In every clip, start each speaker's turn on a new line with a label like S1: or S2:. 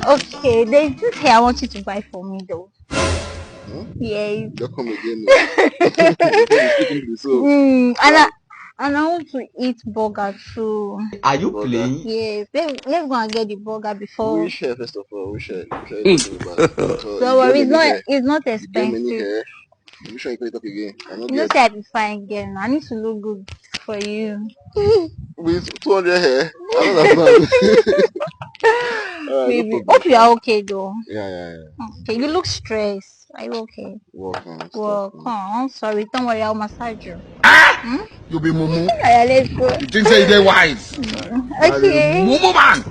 S1: Okay, there's this hair I want you to buy for me though. Yes.
S2: Don't come again.
S1: And I want to eat burger too.
S3: Are you playing?
S1: Yes. Let's go and get the burger before.
S2: We share first of all. We share.
S1: So it's not expensive.
S2: Which one you can talk again?
S1: You know, say I be fine girl. I need to look good for you.
S2: With 200 hair. I don't know.
S1: Baby,
S2: No
S1: hope you are okay though.
S2: Yeah.
S1: Okay, you look stressed. Are you okay?
S2: Well,
S1: Come on. Sorry, don't worry. I'll massage you.
S4: You be mumu.
S1: Yeah, let's go.
S4: You think say they wise?
S1: Okay.
S4: Mumu man.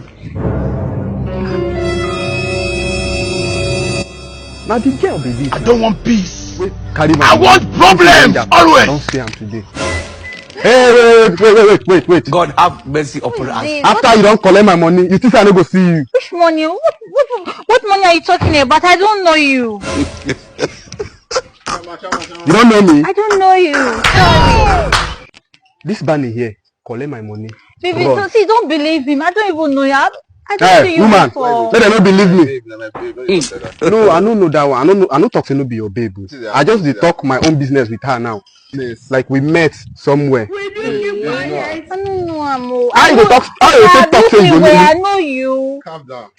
S5: Now the girl be this.
S4: I don't want peace.
S5: Carry my
S4: I want problems always.
S5: Don't see him today. Wait.
S3: God have mercy upon us.
S5: After you don't collect my money, you think I no go see you?
S1: Which money? What money are you talking about? I don't know you.
S5: You don't know me?
S1: I don't know you. Sorry.
S5: This Bunny here, collect my money.
S1: Baby,
S5: Run.
S1: see, don't believe him. I don't even know you. I don't see you
S5: woman,
S1: before.
S5: let them not believe me. No, I don't know that one. I don't talk to no be your babe. I just dey talk my own business with her now. Like we met somewhere.
S1: I don't know, Amo.
S5: How you talk to you?
S1: I know you.
S2: Calm down.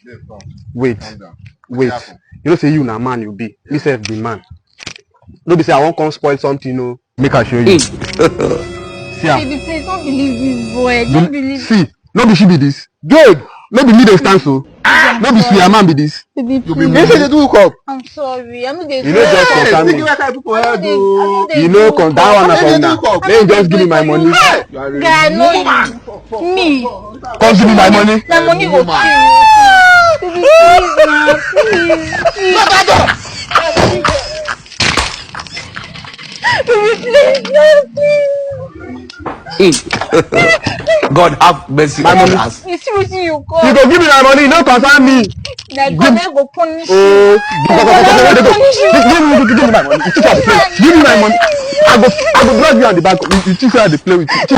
S5: Wait. You know say you na man you be. Me self be man. No be say I won't come spoil something, no. Make I show you. See
S1: Baby, please don't believe this boy. Don't believe.
S5: See, no be she be this. Good. No be me dey stand so. No be see a man be this.
S1: Baby,
S5: You
S1: please.
S5: say they do hookup.
S1: I'm sorry. I'm not the
S5: You know just concern me. You know that one na for now. Let me just give me my money.
S1: Guy, I know you. Me.
S5: Come give me my money.
S1: The money go kill you. Baby, please, man. Please.
S3: God have mercy upon us.
S1: You see what you call?
S5: You go give me my money, no concern me.
S1: Like God go punish you.
S5: Oh, give me my money. Give me my money. I go drag you on the back. You think I dey play with you.